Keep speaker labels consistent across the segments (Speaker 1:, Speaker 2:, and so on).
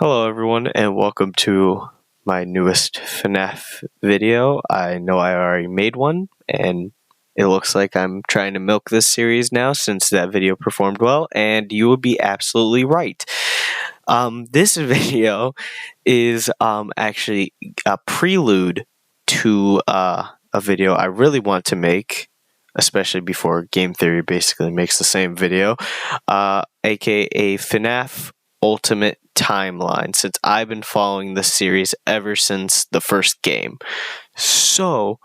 Speaker 1: Hello everyone and welcome to my newest FNAF video. I know I already made one and it looks like I'm trying to milk this series now since that video performed well, and you would be absolutely right. This video is actually a prelude to a video I really want to make, especially before Game Theory basically makes the same video, aka FNAF Ultimate Timeline, since I've been following this series ever since the first game. So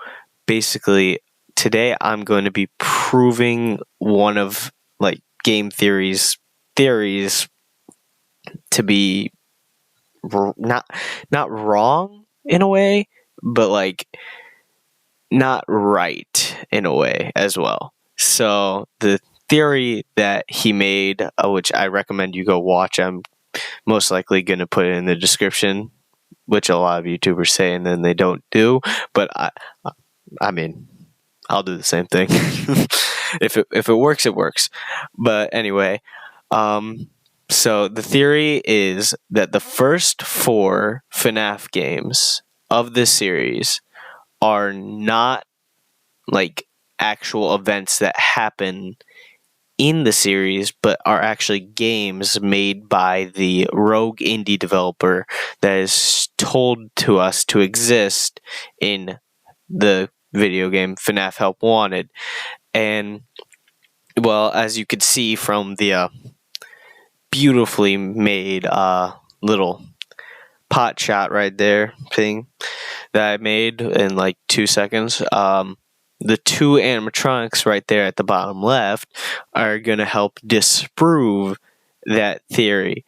Speaker 1: basically today I'm going to be proving one of Game Theory's theories to be not wrong in a way, but not right in a way as well. So the theory that he made, which I recommend you go watch, I'm most likely going to put it in the description, which a lot of YouTubers say and then they don't do, but I mean, I'll do the same thing. If it works, it works. But anyway, so the theory is that the first 4 FNAF games of this series are not actual events that happen in the series, but are actually games made by the rogue indie developer that is told to us to exist in the video game FNAF Help Wanted. And well, as you could see from the beautifully made little pot shot right there thing that I made in 2 seconds, the 2 animatronics right there at the bottom left are going to help disprove that theory.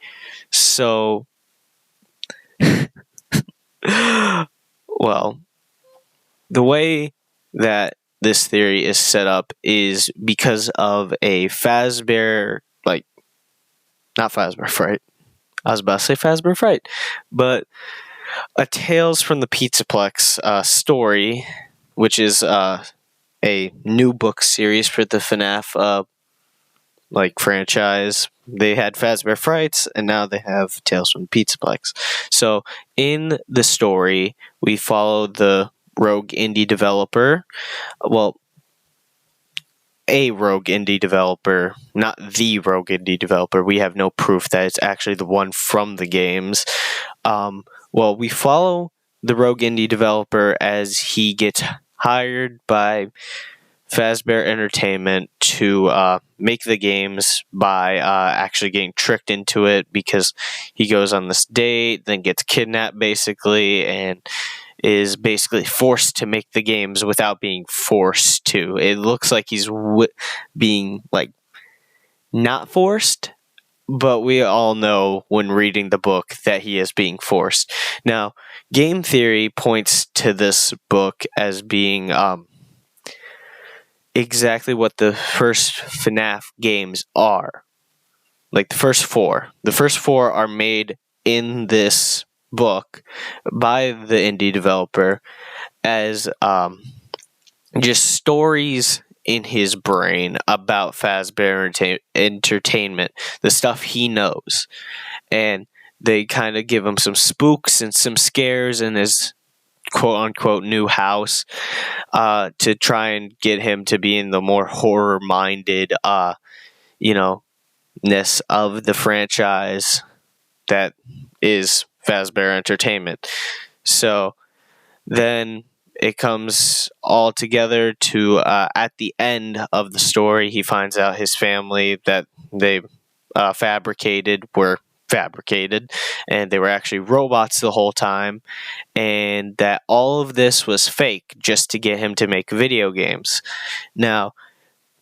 Speaker 1: So, well, the way that this theory is set up is because of a Fazbear, not Fazbear Fright. I was about to say Fazbear Fright, but a Tales from the Pizzaplex story, which is a new book series for the FNAF franchise. They had Fazbear Frights, and now they have Tales from the Pizzaplex. So in the story, we follow the rogue indie developer. Well, a rogue indie developer, not the rogue indie developer. We have no proof that it's actually the one from the games. Well, we follow the rogue indie developer as he gets hired by Fazbear Entertainment to make the games by actually getting tricked into it, because he goes on this date, then gets kidnapped basically, and is basically forced to make the games without being forced to. It looks like he's being not forced, but we all know when reading the book that he is being forced. Now, game theory points to this book as being exactly what the first FNAF games are. The first 4. The first 4 are made in this book by the indie developer as just stories in his brain about Fazbear Entertainment, the stuff he knows. And they kind of give him some spooks and some scares in his quote-unquote new house to try and get him to be in the more horror-minded, ness of the franchise that is Fazbear Entertainment. So then it comes all together to at the end of the story, he finds out his family that they were fabricated, and they were actually robots the whole time, and that all of this was fake just to get him to make video games. Now,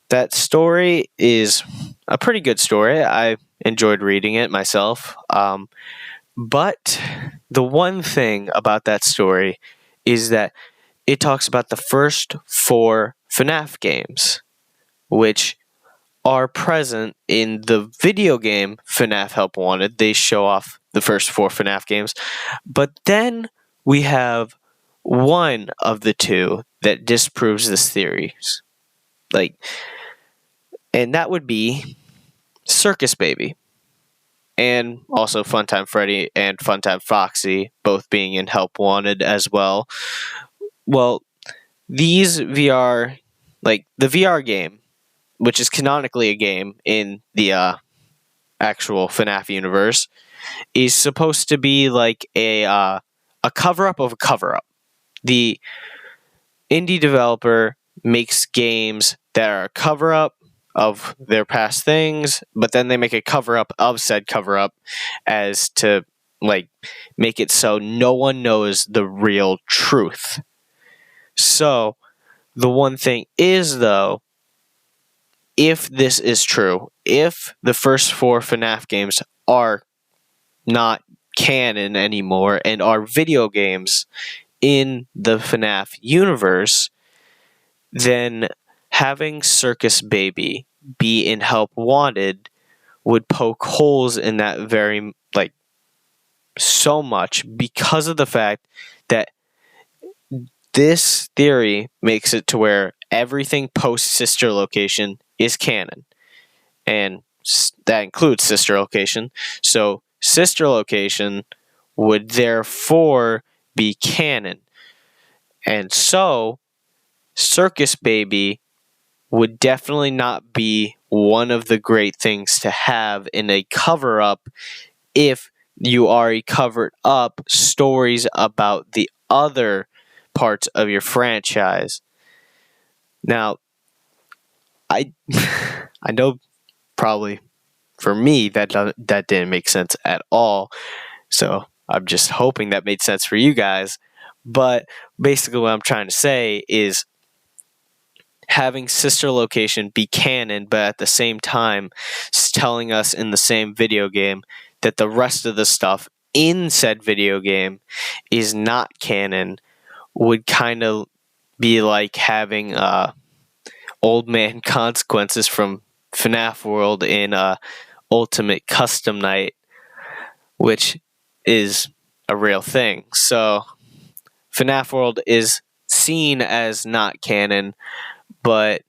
Speaker 1: that story is a pretty good story. I enjoyed reading it myself. But the one thing about that story is that it talks about the first 4 FNAF games, which are present in the video game FNAF Help Wanted. They show off the first 4 FNAF games. But then we have one of the 2 that disproves this theory. And that would be Circus Baby. and also Funtime Freddy and Funtime Foxy, both being in Help Wanted as well. Well, these VR, like the VR game, which is canonically a game in the actual FNAF universe, is supposed to be like a cover up of a cover up. The indie developer makes games that are a cover up of their past things, but then they make a cover up of said cover up as to like make it so no one knows the real truth. So the one thing is, though, if this is true, if the first 4 FNAF games are not canon anymore and are video games in the FNAF universe, then having Circus Baby be in Help Wanted would poke holes in that very, like, so much, because of the fact that this theory makes it to where everything post Sister Location is canon. And that includes Sister Location. So Sister Location would therefore be canon. And so Circus Baby would definitely not be one of the great things to have in a cover-up if you already covered up stories about the other parts of your franchise. Now, I know probably for me that didn't make sense at all, so I'm just hoping that made sense for you guys. But basically what I'm trying to say is having Sister Location be canon, but at the same time telling us in the same video game that the rest of the stuff in said video game is not canon, would kind of be like having Old Man Consequences from FNAF World in Ultimate Custom Night, which is a real thing. So FNAF World is seen as not canon, but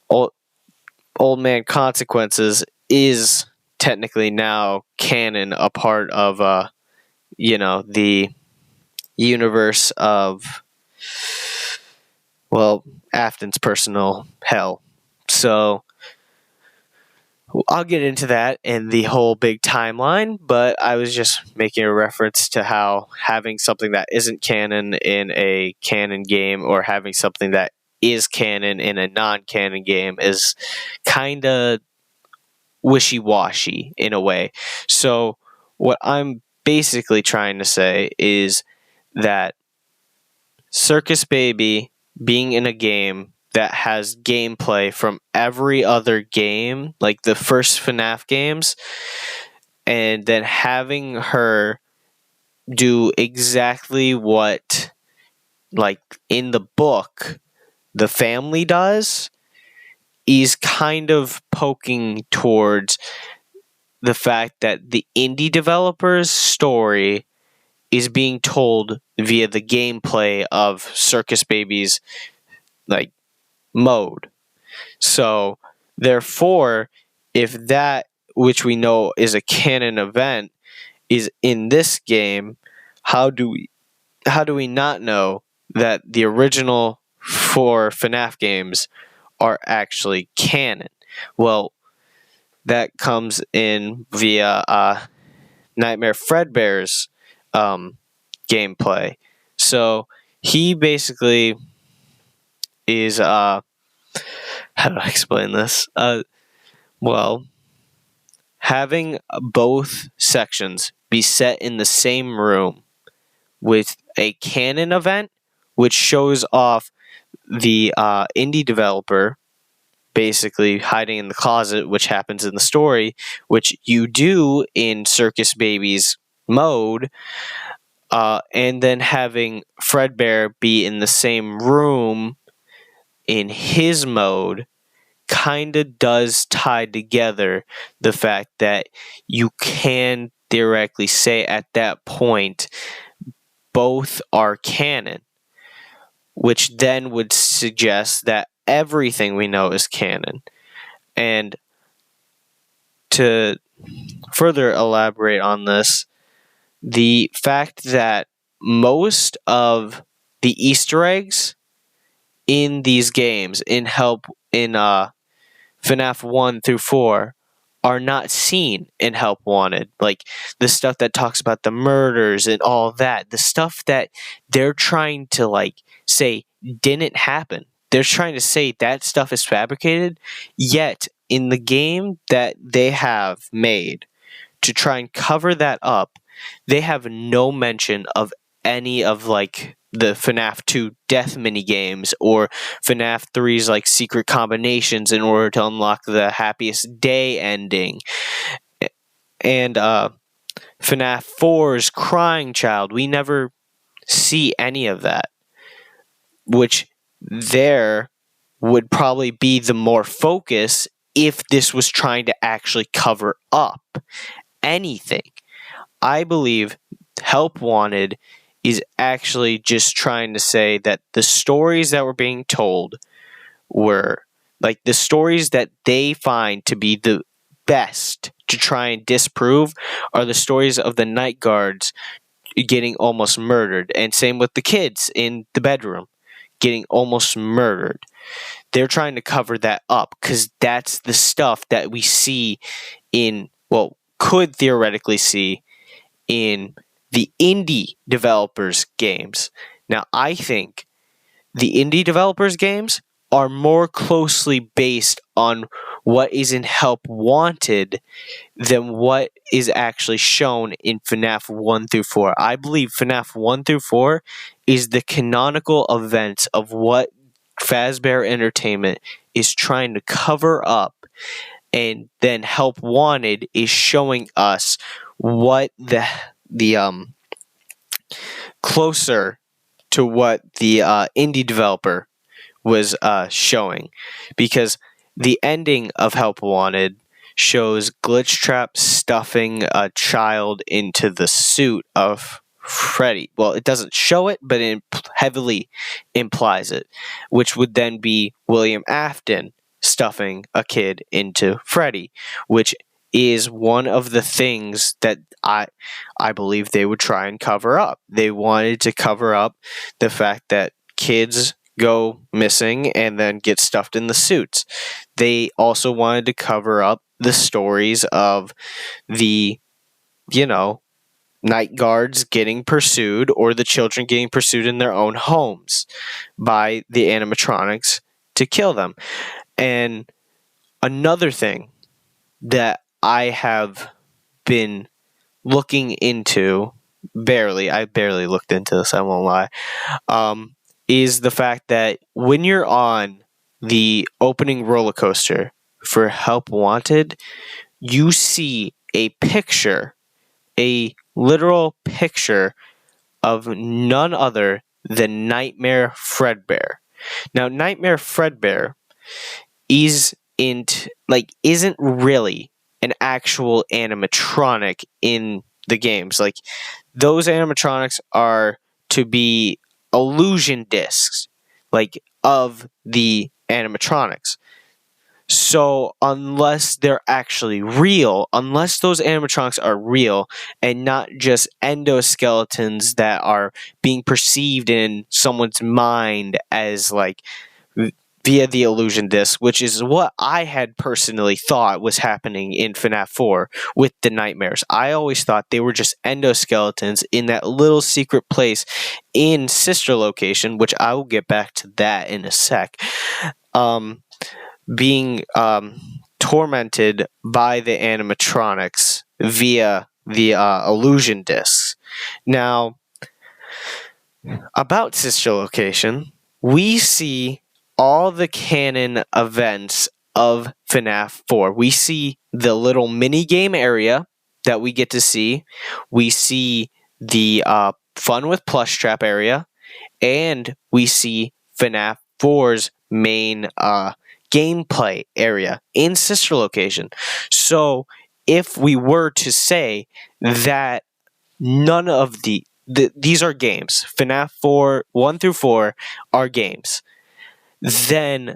Speaker 1: Old Man Consequences is technically now canon, a part of the universe of, well, Afton's personal hell. So I'll get into that in the whole big timeline, but I was just making a reference to how having something that isn't canon in a canon game, or having something that is canon in a non-canon game, is kind of wishy-washy in a way. So what I'm basically trying to say is that Circus Baby being in a game that has gameplay from every other game, like the first FNAF games, and then having her do exactly what, like, in the book, the family does, is kind of poking towards the fact that the indie developer's story is being told via the gameplay of Circus Baby's, like, mode. So therefore, if that which we know is a canon event is in this game, how do we not know that the original 4 FNAF games are actually canon? Well, that comes in via Nightmare Fredbear's gameplay. So he basically is how do I explain this? Well, having both sections be set in the same room with a canon event, which shows off the indie developer basically hiding in the closet, which happens in the story, which you do in Circus Baby's mode, and then having Fredbear be in the same room in his mode, kind of does tie together the fact that you can theoretically say at that point both are canon, which then would suggest that everything we know is canon. And to further elaborate on this, the fact that most of the Easter eggs in these games in FNAF 1 through 4 are not seen in Help Wanted. Like the stuff that talks about the murders and all that, the stuff that they're trying to like say didn't happen. They're trying to say that stuff is fabricated, yet in the game that they have made to try and cover that up, they have no mention of any of like the FNAF 2 death mini games or FNAF 3's like secret combinations in order to unlock the happiest day ending. And FNAF 4's crying child, we never see any of that, which there would probably be the more focus if this was trying to actually cover up anything. I believe Help Wanted is actually just trying to say that the stories that were being told were like the stories that they find to be the best to try and disprove are the stories of the night guards getting almost murdered, and same with the kids in the bedroom getting almost murdered. They're trying to cover that up because that's the stuff that we see could theoretically see in the indie developers' games. Now, I think the indie developers' games are more closely based on what is in Help Wanted than what is actually shown in FNAF 1 through 4. I believe FNAF 1 through 4 is the canonical events of what Fazbear Entertainment is trying to cover up, and then Help Wanted is showing us what the closer to what the indie developer was showing, because the ending of Help Wanted shows Glitchtrap stuffing a child into the suit of Freddy. Well, it doesn't show it, but it heavily implies it, which would then be William Afton stuffing a kid into Freddy, which is one of the things that I believe they would try and cover up. They wanted to cover up the fact that kids go missing and then get stuffed in the suits. They also wanted to cover up the stories of the, night guards getting pursued or the children getting pursued in their own homes by the animatronics to kill them. And another thing that I have been looking into, I barely looked into this, I won't lie, is the fact that when you're on the opening roller coaster for Help Wanted, you see a literal picture of none other than Nightmare Fredbear. Now, Nightmare Fredbear isn't really an actual animatronic in the games. Like, those animatronics are to be illusion discs, like, of the animatronics. So unless they're actually real, unless those animatronics are real and not just endoskeletons that are being perceived in someone's mind as like via the illusion disc, which is what I had personally thought was happening in FNAF 4 with the nightmares. I always thought they were just endoskeletons in that little secret place in Sister Location, which I will get back to that in a sec. Being tormented by the animatronics via the illusion discs. Now, about Sister Location, we see all the canon events of FNAF 4. We see the little mini-game area that we get to see. We see the Fun with Plush Trap area. And we see FNAF 4's main gameplay area in Sister Location. So if we were to say that none of these are games, FNAF 4, 1 through 4 are games, then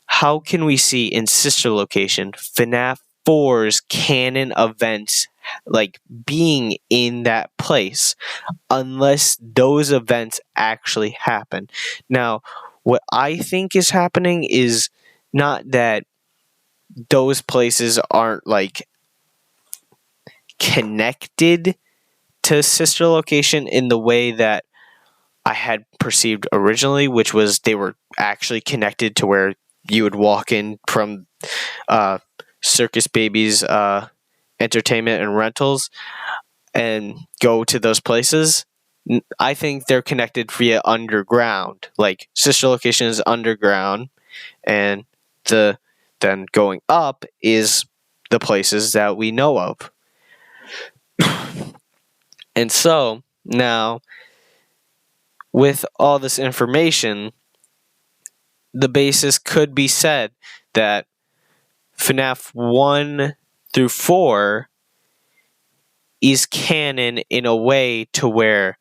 Speaker 1: how can we see in Sister Location FNAF 4's canon events like being in that place unless those events actually happen. Now, what I think is happening is not that those places aren't like connected to sister location in the way that I had perceived originally, which was they were actually connected to where you would walk in from uh, Circus Baby's entertainment and rentals and go to those places. I think they're connected via underground. Like sister location is underground, and the then going up is the places that we know of. And so now, with all this information, the basis could be said that FNAF 1 through 4 is canon in a way to where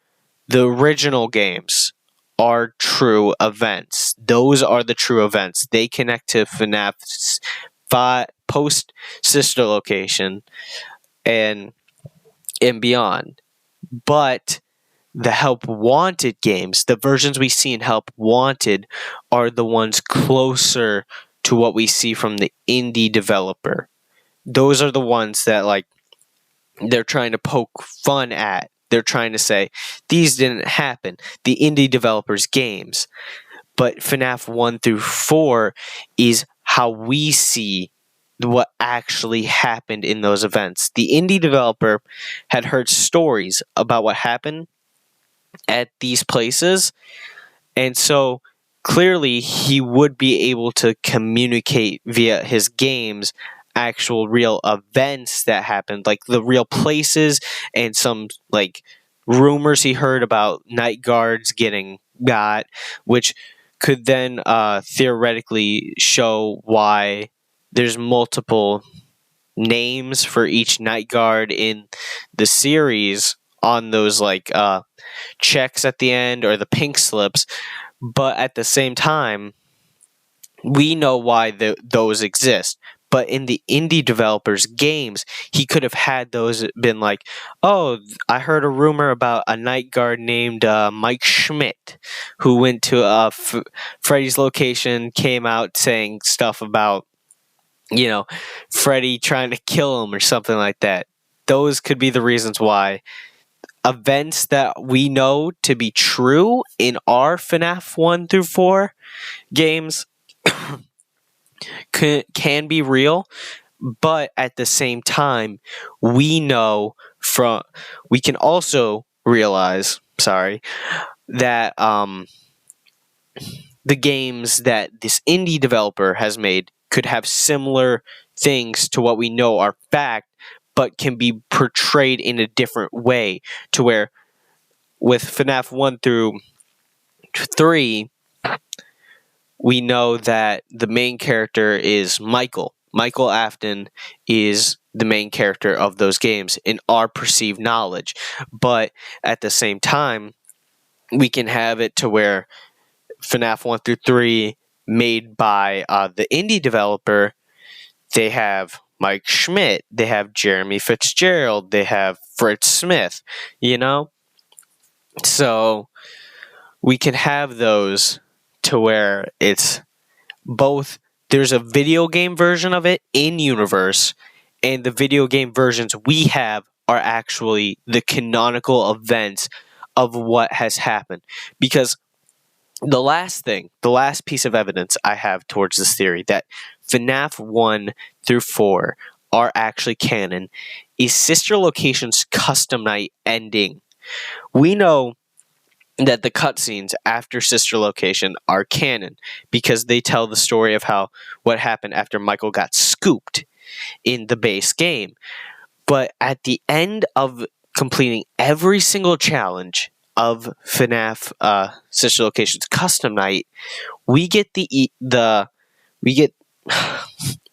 Speaker 1: the original games are true events. Those are the true events. They connect to FNAF's post sister location and beyond. But the Help Wanted games, the versions we see in Help Wanted, are the ones closer to what we see from the indie developer. Those are the ones that like they're trying to poke fun at. They're trying to say these didn't happen. The indie developers' games, but FNAF 1 through 4 is how we see what actually happened in those events. The indie developer had heard stories about what happened at these places, and so clearly he would be able to communicate via his games actual real events that happened, like the real places and some like rumors he heard about night guards getting got, which could then theoretically show why there's multiple names for each night guard in the series on those like checks at the end or the pink slips. But at the same time, we know why those exist. But in the indie developers' games, he could have had those been like, oh, I heard a rumor about a night guard named Mike Schmidt who went to Freddy's location, came out saying stuff about, Freddy trying to kill him or something like that. Those could be the reasons why events that we know to be true in our FNAF 1 through 4 games can be real, but at the same time, we can also realize, that the games that this indie developer has made could have similar things to what we know are fact, but can be portrayed in a different way, to where with FNAF 1 through 3, we know that the main character is Michael. Michael Afton is the main character of those games in our perceived knowledge. But at the same time, we can have it to where FNAF 1 through 3, made by the indie developer, they have Mike Schmidt, they have Jeremy Fitzgerald, they have Fritz Smith, So we can have those to where it's both there's a video game version of it in universe, and the video game versions we have are actually the canonical events of what has happened. Because the last piece of evidence I have towards this theory that FNAF 1 through 4 are actually canon is Sister Location's custom night ending. We know that the cutscenes after Sister Location are canon because they tell the story of what happened after Michael got scooped in the base game. But at the end of completing every single challenge of FNAF Sister Location's custom night, we get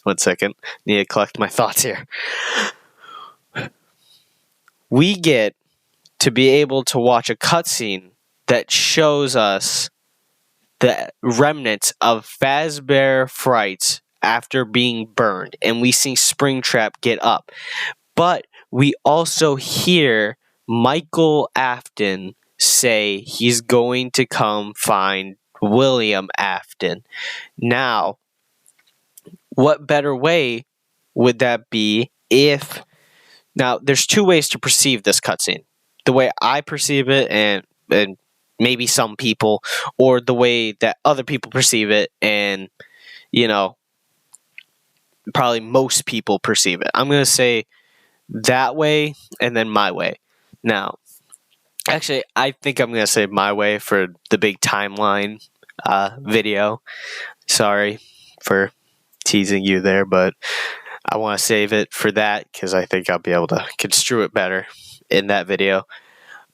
Speaker 1: one second, need to collect my thoughts here. We get to be able to watch a cutscene that shows us the remnants of Fazbear Frights after being burned, and we see Springtrap get up. But we also hear Michael Afton say he's going to come find William Afton. Now, what better way would that be if... Now, there's two ways to perceive this cutscene. The way I perceive it, and maybe some people, or the way that other people perceive it, and, probably most people perceive it. I'm going to say that way, and then my way. Now, actually, I think I'm going to say my way for the big timeline video. Sorry for teasing you there, but I want to save it for that because I think I'll be able to construe it better in that video.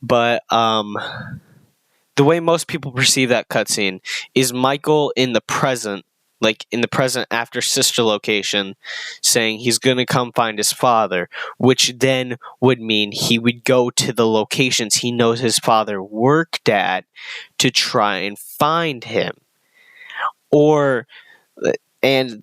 Speaker 1: But the way most people perceive that cutscene is Michael in the present, like in the present after sister location, saying he's going to come find his father, which then would mean he would go to the locations he knows his father worked at to try and find him. And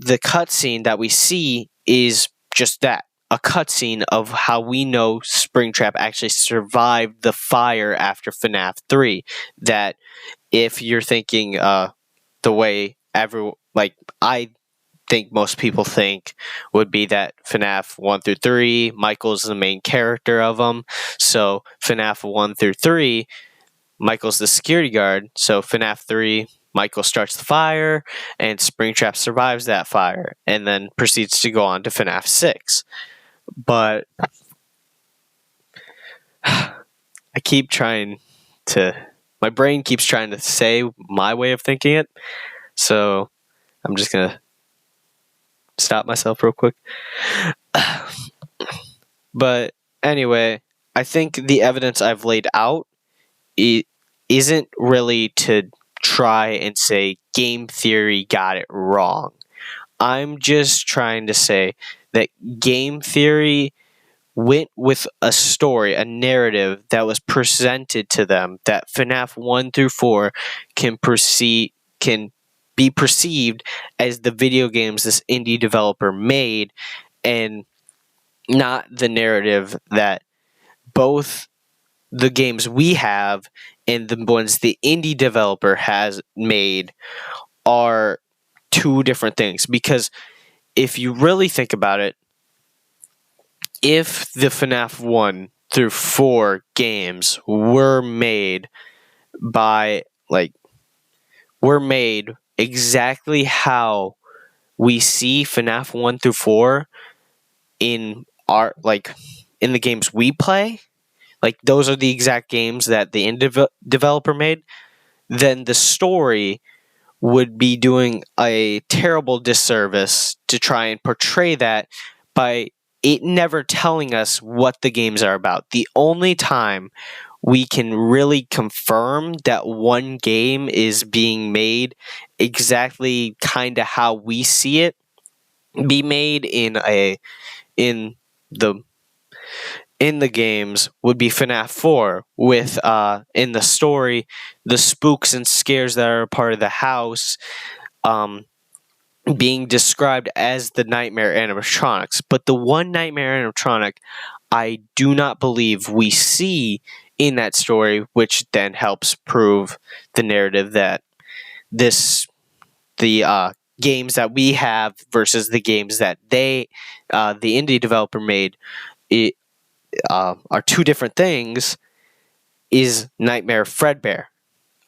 Speaker 1: the cutscene that we see is just that, a cutscene of how we know Springtrap actually survived the fire after FNAF 3. That if you're thinking the way I think most people think would be that FNAF 1 through 3, Michael's the main character of them. So FNAF 1 through 3, Michael's the security guard. So FNAF 3, Michael starts the fire, and Springtrap survives that fire, and then proceeds to go on to FNAF 6. But my brain keeps trying to say my way of thinking it, so I'm just going to stop myself real quick. But anyway, I think the evidence I've laid out isn't really to try and say game theory got it wrong. I'm just trying to say that game theory went with a story, a narrative that was presented to them that FNAF 1 through 4 can be perceived as the video games this indie developer made, and not the narrative that both the games we have and the ones the indie developer has made are two different things. Because if you really think about it, if the FNAF 1 through 4 games were made exactly how we see FNAF 1 through 4 in in the games we play, those are the exact games that the indie developer made, then the story would be doing a terrible disservice to try and portray that by it never telling us what the games are about. The only time we can really confirm that one game is being made exactly kind of how we see it be made in the games would be FNAF 4, with in the story the spooks and scares that are a part of the house being described as the nightmare animatronics. But the one nightmare animatronic I do not believe we see in that story, which then helps prove the narrative that the games that we have versus the games that the indie developer made, are two different things, is Nightmare Fredbear.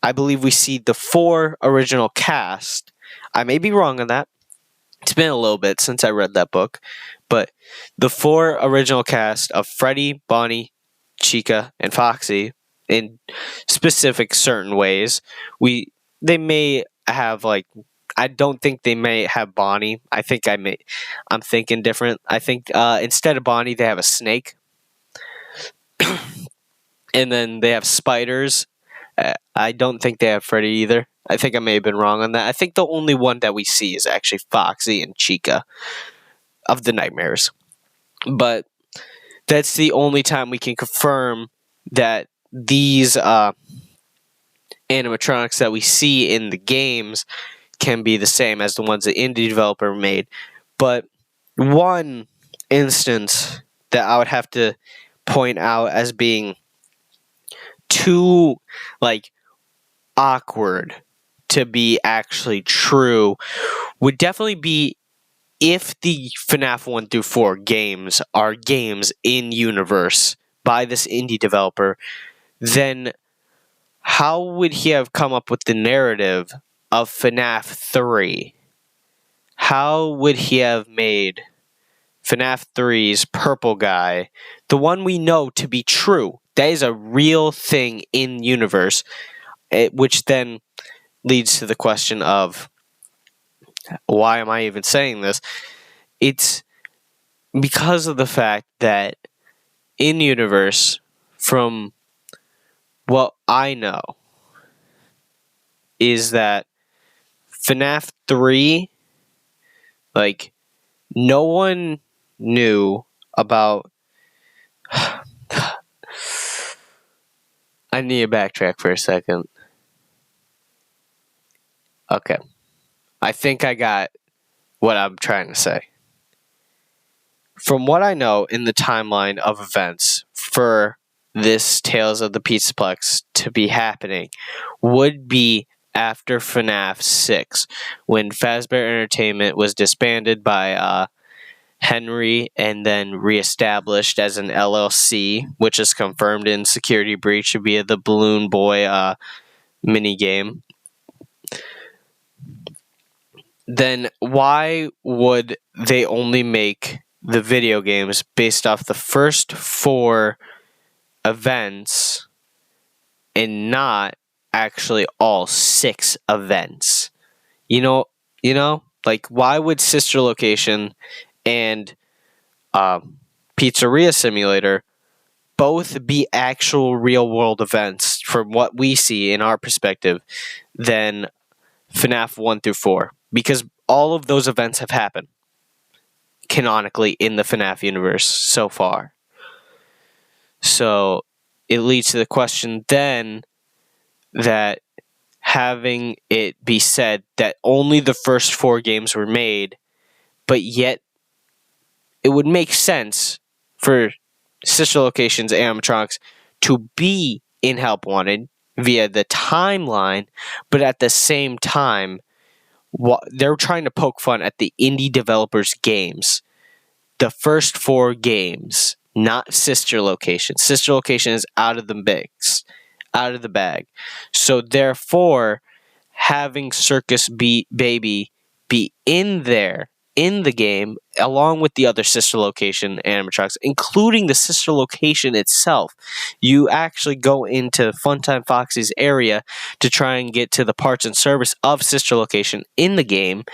Speaker 1: I believe we see the 4 original cast. I may be wrong on that. It's been a little bit since I read that book. But the 4 original cast of Freddy, Bonnie, Chica, and Foxy, in specific certain ways, they may have I don't think they may have Bonnie. I'm thinking different. I think instead of Bonnie, they have a snake. And then they have spiders. I don't think they have Freddy either. I think I may have been wrong on that. I think the only one that we see is actually Foxy and Chica of the Nightmares. But that's the only time we can confirm that these animatronics that we see in the games can be the same as the ones the indie developer made. But one instance that I would have to point out as being too, like, awkward to be actually true would definitely be if the FNAF 1 through 4 games are games in universe by this indie developer, then how would he have come up with the narrative of FNAF 3? How would he have made FNAF 3's purple guy the one we know to be true? That is a real thing in universe, which then leads to the question of, why am I even saying this? It's because of the fact that in universe, from what I know, is that FNAF 3, like, no one knew about. I need to backtrack for a second. Okay. I think I got what I'm trying to say. From what I know in the timeline of events for this Tales of the Pizzaplex to be happening would be after FNAF 6, when Fazbear Entertainment was disbanded by Henry and then reestablished as an LLC, which is confirmed in Security Breach via the Balloon Boy minigame. Then why would they only make the video games based off the first 4 events and not actually all 6 events? You know, like, why would Sister Location and Pizzeria Simulator both be actual real world events from what we see in our perspective than FNAF 1 through 4? Because all of those events have happened canonically in the FNAF universe so far. So it leads to the question then that having it be said that only the first 4 games were made, but yet it would make sense for Sister Locations animatronics to be in Help Wanted via the timeline, but at the same time, they're trying to poke fun at the indie developers' games. The first 4 games, not Sister Location. Sister Location is out of the mix, out of the bag. So therefore, having Circus Baby be in there, in the game, along with the other Sister Location animatronics, including the Sister Location itself. You actually go into Funtime Foxy's area to try and get to the parts and service of Sister Location in the game.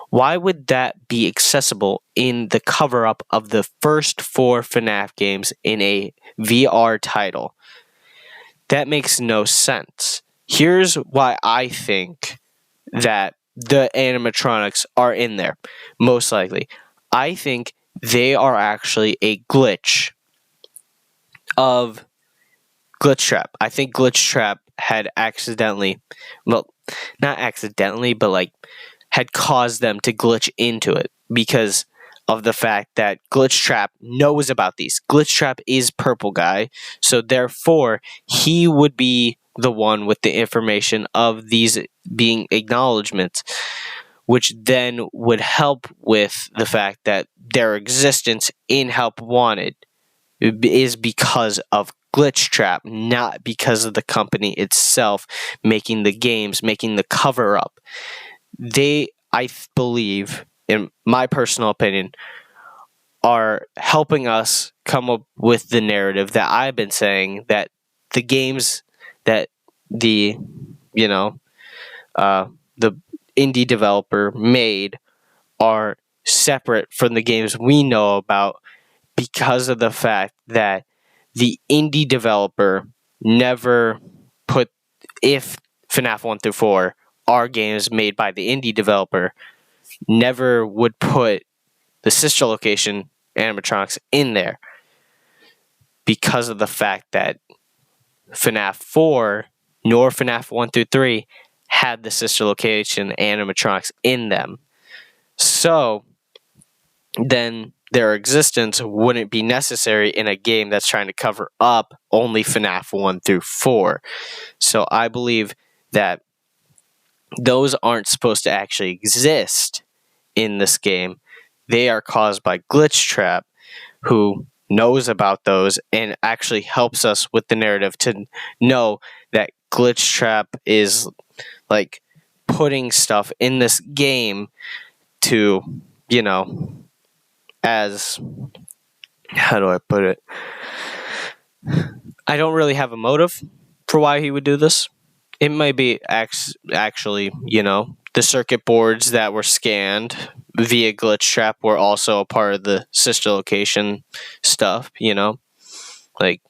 Speaker 1: Why would that be accessible in the cover-up of the first 4 FNAF games in a VR title? That makes no sense. Here's why I think that the animatronics are in there, most likely. I think they are actually a glitch of Glitch Trap. I think Glitch Trap had accidentally, well, not accidentally, but like had caused them to glitch into it because of the fact that Glitch Trap knows about these. Glitch Trap is Purple Guy, so therefore he would be the one with the information of these being acknowledgments, which then would help with the fact that their existence in Help Wanted is because of Glitch Trap, not because of the company itself making the games, making the cover up. They, I believe, in my personal opinion, are helping us come up with the narrative that I've been saying, that the games that the indie developer made are separate from the games we know about because of the fact that the indie developer never put, if FNAF 1 through 4 are games made by the indie developer, never would put the Sister Location animatronics in there because of the fact that FNAF 4 nor FNAF 1 through 3 had the Sister Location animatronics in them. So then their existence wouldn't be necessary in a game that's trying to cover up only FNAF 1 through 4. So I believe that those aren't supposed to actually exist in this game. They are caused by Glitchtrap, who knows about those and actually helps us with the narrative to know that Glitchtrap is like putting stuff in this game to, as how do I put it? I don't really have a motive for why he would do this. It might be actually, the circuit boards that were scanned via Glitchtrap were also a part of the sister location stuff, Like,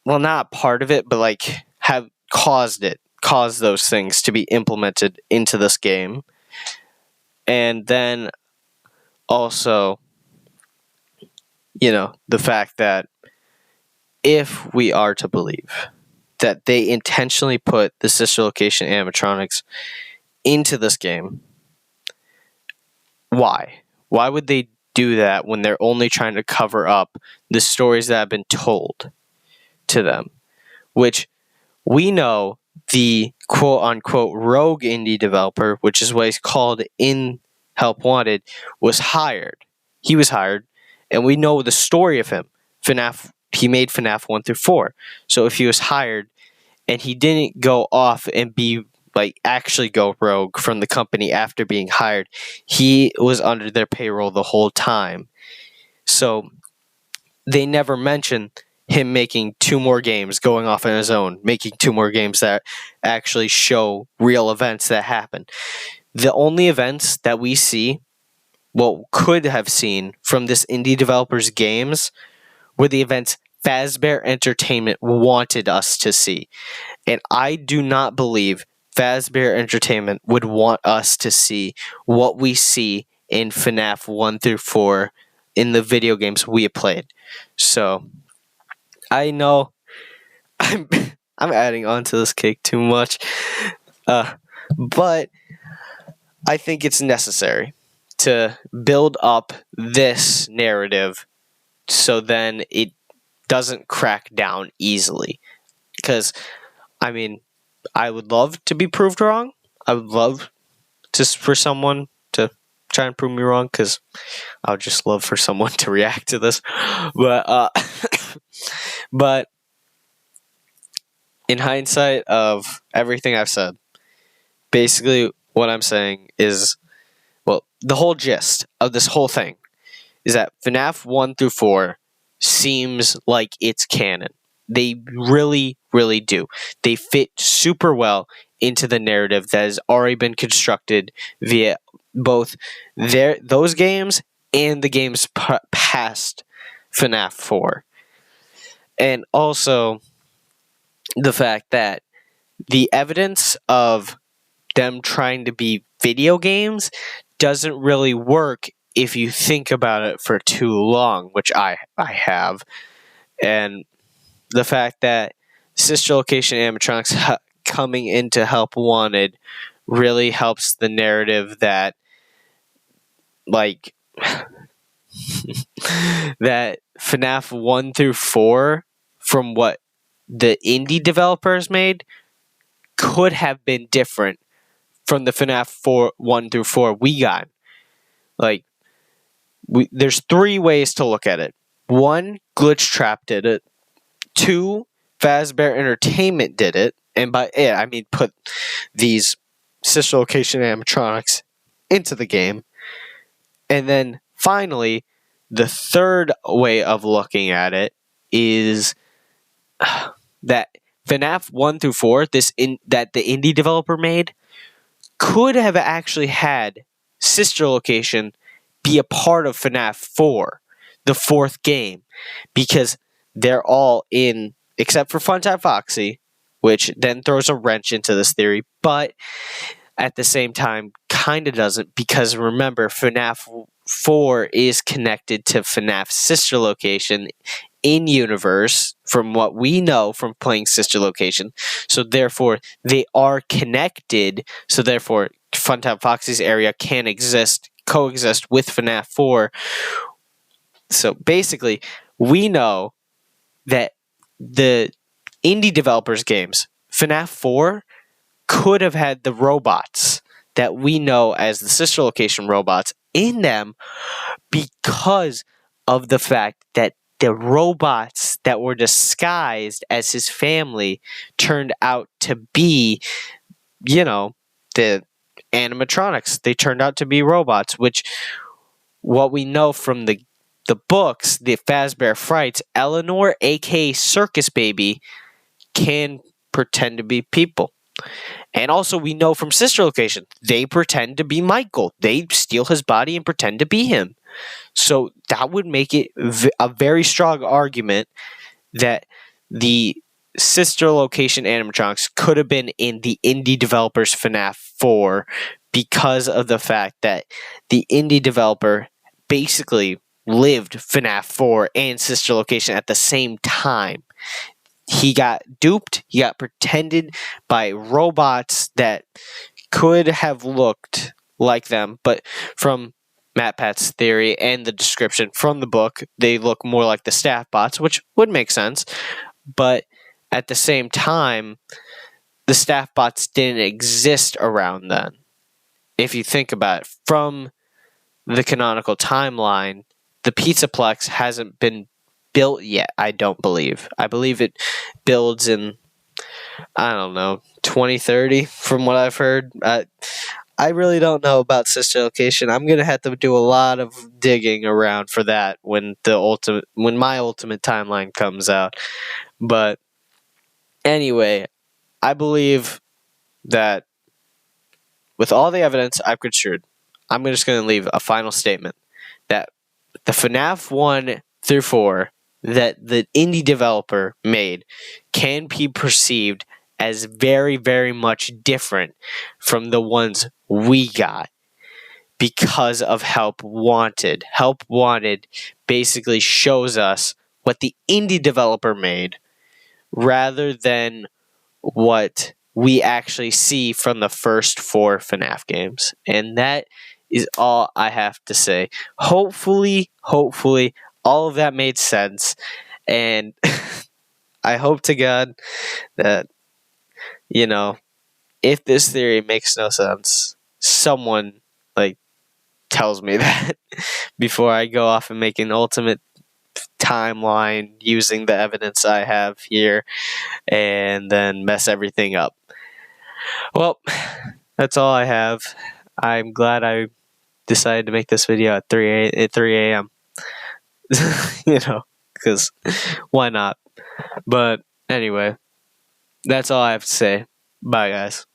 Speaker 1: not part of it, but like have caused those things to be implemented into this game. And then also, the fact that if we are to believe that they intentionally put the sister location animatronics into this game, why? Why would they do that when they're only trying to cover up the stories that have been told to them? Which we know the quote-unquote rogue indie developer, which is what he's called in Help Wanted, was hired. He was hired, and we know the story of him. He made FNAF 1 through 4. So if he was hired and he didn't go off and be actually go rogue from the company after being hired, he was under their payroll the whole time. So they never mention him making 2 more games, going off on his own, making 2 more games that actually show real events that happen. The only events that we see, could have seen from this indie developer's games, were the events Fazbear Entertainment wanted us to see. And I do not believe Fazbear Entertainment would want us to see what we see in FNAF 1 through 4 in the video games we have played. So I know I'm adding on to this cake too much, but I think it's necessary to build up this narrative so then it doesn't crack down easily. Because, I would love to be proved wrong. I would love for someone to try and prove me wrong, because I would just love for someone to react to this. But, but in hindsight of everything I've said, basically what I'm saying is, the whole gist of this whole thing is that FNAF 1 through 4 seems like it's canon. They really, really do. They fit super well into the narrative that has already been constructed via both those games and the games past FNAF 4. And also the fact that the evidence of them trying to be video games doesn't really work if you think about it for too long, which I have. And the fact that sister location animatronics coming into Help Wanted really helps the narrative that that FNAF 1 through 4, from what the indie developers made, could have been different from the FNAF 1 through 4 we got. There's 3 ways to look at it. 1, Glitchtrap did it. 2, Fazbear Entertainment did it. And by it, I mean put these sister location animatronics into the game. And then finally, the 3rd way of looking at it is that FNAF 1 through 4, that the indie developer made, could have actually had sister location be a part of FNAF 4, the 4th game, because they're all in, except for Funtime Foxy, which then throws a wrench into this theory, but at the same time kind of doesn't, because remember, FNAF 4 is connected to FNAF sister location in universe, from what we know from playing sister location. So therefore they are connected, so therefore Funtime Foxy's area can exist coexist with FNAF 4. So basically, we know that the indie developers' games, FNAF 4, could have had the robots that we know as the sister location robots in them because of the fact that the robots that were disguised as his family turned out to be, the animatronics. They turned out to be robots, which what we know from the books, the Fazbear Frights, Eleanor, aka Circus Baby, can pretend to be people. And also we know from Sister Location, they pretend to be Michael. They steal his body and pretend to be him. So that would make it a very strong argument that the Sister Location animatronics could have been in the indie developers FNAF 4 because of the fact that the indie developer basically lived FNAF 4 and Sister Location at the same time. He got duped, he got pretended by robots that could have looked like them, but from Matpat's theory and the description from the book, they look more like the staff bots, which would make sense. But at the same time, the staff bots didn't exist around then. If you think about it, from the canonical timeline, the Pizzaplex hasn't been built yet, I don't believe. I believe it builds in, 2030, from what I've heard. I really don't know about Sister Location. I'm gonna have to do a lot of digging around for that when my ultimate timeline comes out. But anyway, I believe that with all the evidence I've construed, I'm just going to leave a final statement that the FNAF 1 through 4 that the indie developer made can be perceived as very, very much different from the ones we got because of Help Wanted. Help Wanted basically shows us what the indie developer made rather than what we actually see from the first 4 FNAF games. And that is all I have to say. Hopefully, all of that made sense. And I hope to God that, if this theory makes no sense, someone, tells me that before I go off and make an ultimate timeline using the evidence I have here and then mess everything up. Well, that's all I have. I'm glad I decided to make this video at 3 a.m. Because why not? But anyway, that's all I have to say. Bye, guys.